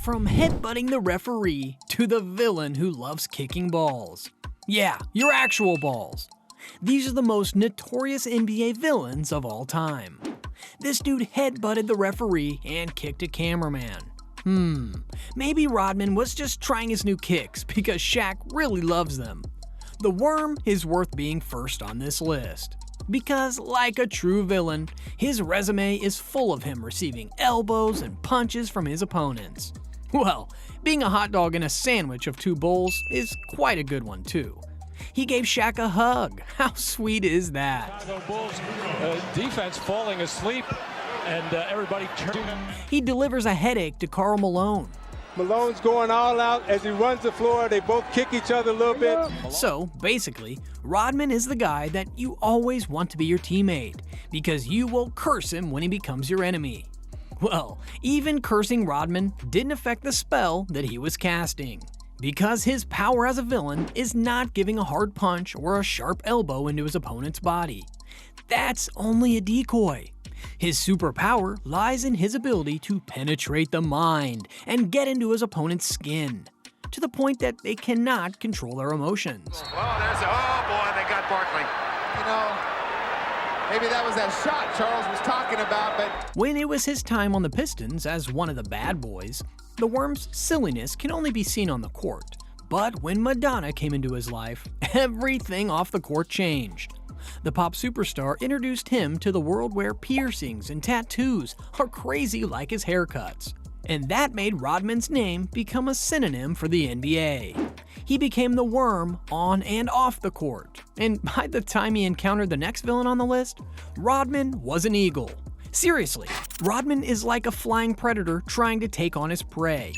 From headbutting the referee to the villain who loves kicking balls. Yeah, your actual balls. These are the most notorious NBA villains of all time. This dude headbutted the referee and kicked a cameraman. Maybe Rodman was just trying his new kicks because Shaq really loves them. The Worm is worth being first on this list. Because, like a true villain, his resume is full of him receiving elbows and punches from his opponents. Well, being a hot dog in a sandwich of two bowls is quite a good one too. He gave Shaq a hug. How sweet is that? Chicago Bulls defense falling asleep and everybody turning. He delivers a headache to Karl Malone. Malone's going all out as he runs the floor. They both kick each other a little bit. So, basically, Rodman is the guy that you always want to be your teammate because you will curse him when he becomes your enemy. Well, even cursing Rodman didn't affect the spell that he was casting, because his power as a villain is not giving a hard punch or a sharp elbow into his opponent's body. That's only a decoy. His superpower lies in his ability to penetrate the mind and get into his opponent's skin, to the point that they cannot control their emotions. Oh boy, they got Barkley. You know, maybe that was that shot Charles was talking about, but When it was his time on the Pistons as one of the bad boys, the Worm's silliness can only be seen on the court. But when Madonna came into his life, everything off the court changed. The pop superstar introduced him to the world where piercings and tattoos are crazy like his haircuts. And that made Rodman's name become a synonym for the NBA. He became the Worm on and off the court. And by the time he encountered the next villain on the list, Rodman was an eagle. Seriously, Rodman is like a flying predator trying to take on his prey.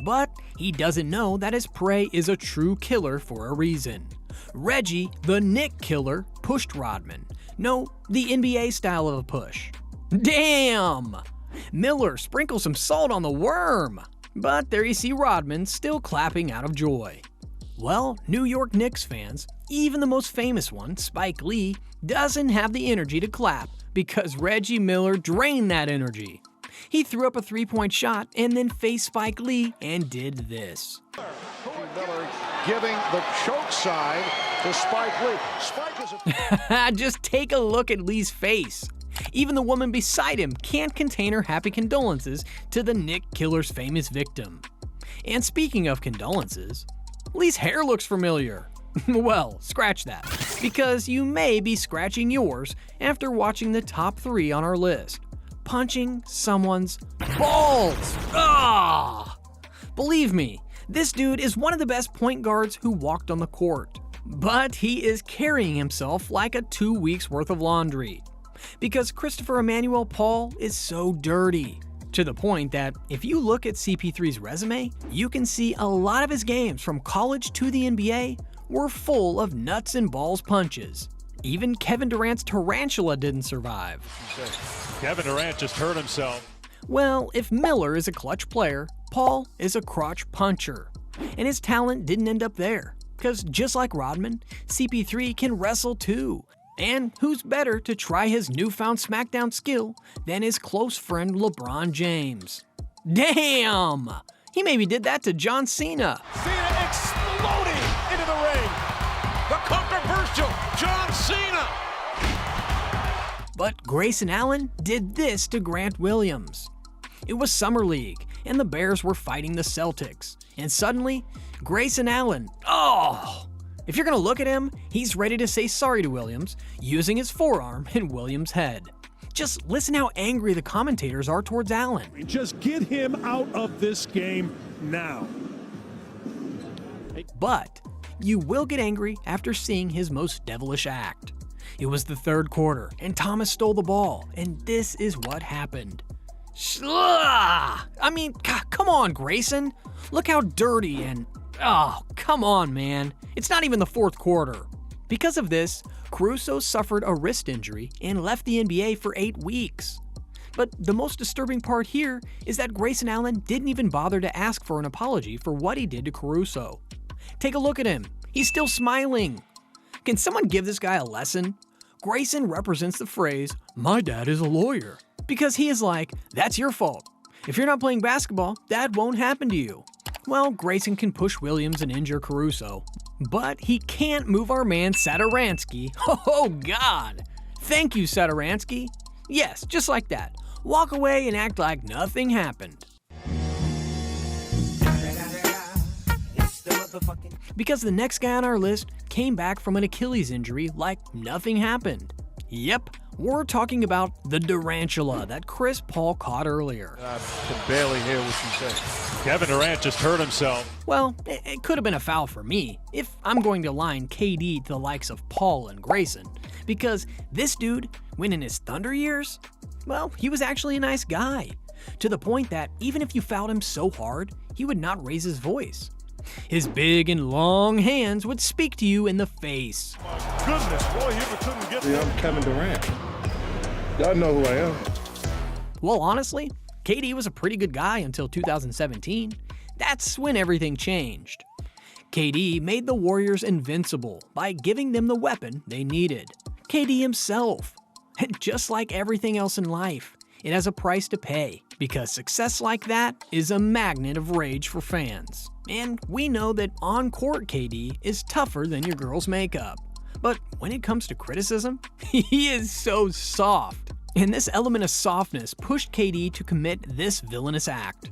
But he doesn't know that his prey is a true killer for a reason. Reggie, the Knick killer, pushed Rodman. No, the NBA style of a push. Damn! Miller sprinkles some salt on the Worm. But there you see Rodman still clapping out of joy. Well, New York Knicks fans, even the most famous one, Spike Lee, doesn't have the energy to clap because Reggie Miller drained that energy. He threw up a three-point shot and then faced Spike Lee and did this. Miller giving the choke sign to Spike Lee. Spike is Just take a look at Lee's face. Even the woman beside him can't contain her happy condolences to the Knick killer's famous victim. And speaking of condolences, Lee's hair looks familiar. Well, scratch that, because you may be scratching yours after watching the top 3 on our list. Punching someone's balls. Ah! Believe me, this dude is one of the best point guards who walked on the court. But he is carrying himself like a 2 weeks worth of laundry. Because Christopher Emmanuel Paul is so dirty. To the point that if you look at CP3's resume, you can see a lot of his games from college to the NBA were full of nuts and balls punches. Even Kevin Durant's tarantula didn't survive. Kevin Durant just hurt himself. Well, if Miller is a clutch player, Paul is a crotch puncher. And his talent didn't end up there, because just like Rodman, CP3 can wrestle too. And who's better to try his newfound SmackDown skill than his close friend LeBron James? Damn! He maybe did that to John Cena. Cena exploding into the ring. The controversial John Cena. But Grayson Allen did this to Grant Williams. It was Summer League, and the Bears were fighting the Celtics. And suddenly, Grayson Allen, if you're gonna look at him, he's ready to say sorry to Williams, using his forearm in Williams' head. Just listen how angry the commentators are towards Allen. Just get him out of this game now. But you will get angry after seeing his most devilish act. It was the third quarter, and Thomas stole the ball, and this is what happened. I mean, come on, Grayson. Look how dirty and... Oh, come on, man. It's not even the fourth quarter. Because of this, Caruso suffered a wrist injury and left the NBA for 8 weeks. But the most disturbing part here is that Grayson Allen didn't even bother to ask for an apology for what he did to Caruso. Take a look at him. He's still smiling. Can someone give this guy a lesson? Grayson represents the phrase, "My dad is a lawyer," because he is like, that's your fault. If you're not playing basketball, that won't happen to you. Well, Grayson can push Williams and injure Caruso, but he can't move our man Satoransky. Oh God! Thank you, Satoransky. Yes, just like that. Walk away and act like nothing happened. Because the next guy on our list came back from an Achilles injury like nothing happened. Yep, we're talking about the Durantula that Chris Paul caught earlier. I can barely hear what you say. Kevin Durant just hurt himself. Well, it could have been a foul for me if I'm going to line KD to the likes of Paul and Grayson, because this dude, when in his Thunder years, well, he was actually a nice guy, to the point that even if you fouled him so hard, he would not raise his voice. His big and long hands would speak to you in the face. My goodness, boy, he couldn't get I'm Kevin Durant. Y'all know who I am. Well, honestly, KD was a pretty good guy until 2017. That's when everything changed. KD made the Warriors invincible by giving them the weapon they needed. KD himself. And just like everything else in life, it has a price to pay, because success like that is a magnet of rage for fans. And we know that on-court KD is tougher than your girl's makeup. But when it comes to criticism, he is so soft. And this element of softness pushed KD to commit this villainous act.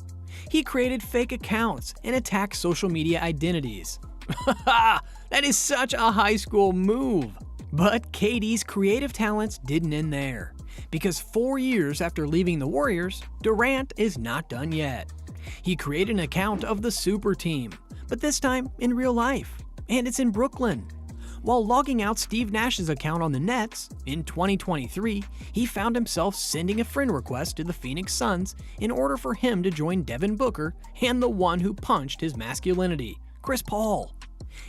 He created fake accounts and attacked social media identities. That is such a high school move. But KD's creative talents didn't end there, because 4 years after leaving the Warriors, Durant is not done yet. He created an account of the super team, but this time in real life, and it's in Brooklyn. While logging out Steve Nash's account on the Nets, in 2023, he found himself sending a friend request to the Phoenix Suns in order for him to join Devin Booker and the one who punched his masculinity, Chris Paul.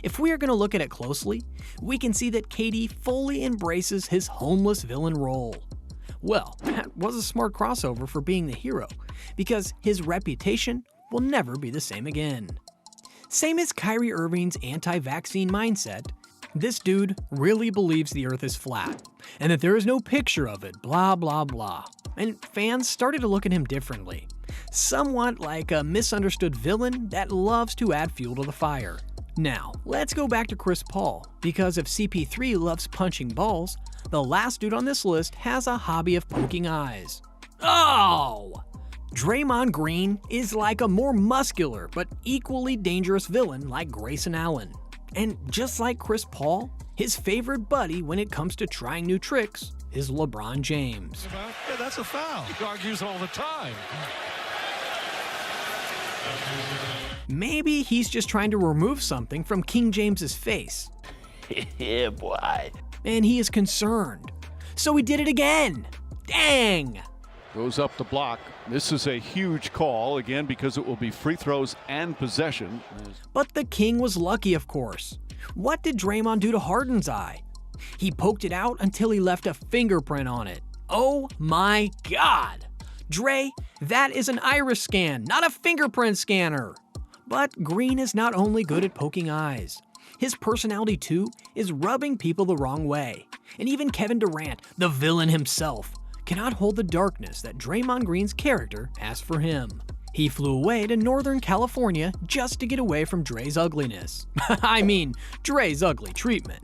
If we are going to look at it closely, we can see that KD fully embraces his homeless villain role. Well, that was a smart crossover for being the hero, because his reputation will never be the same again. Same as Kyrie Irving's anti-vaccine mindset, this dude really believes the earth is flat, and that there is no picture of it, blah blah blah. And fans started to look at him differently, somewhat like a misunderstood villain that loves to add fuel to the fire. Now, let's go back to Chris Paul, because if CP3 loves punching balls, the last dude on this list has a hobby of poking eyes. Oh! Draymond Green is like a more muscular but equally dangerous villain like Grayson Allen. And just like Chris Paul, his favorite buddy when it comes to trying new tricks is LeBron James. Yeah, that's a foul. He argues all the time. Maybe he's just trying to remove something from King James's face. Yeah, boy. And he is concerned. So he did it again. Dang! Goes up the block. This is a huge call, again, because it will be free throws and possession. But the King was lucky, of course. What did Draymond do to Harden's eye? He poked it out until he left a fingerprint on it. Oh my God! Dre, that is an iris scan, not a fingerprint scanner. But Green is not only good at poking eyes. His personality, too, is rubbing people the wrong way. And even Kevin Durant, the villain himself, cannot hold the darkness that Draymond Green's character has for him. He flew away to Northern California just to get away from Dre's ugliness. I mean, Dre's ugly treatment.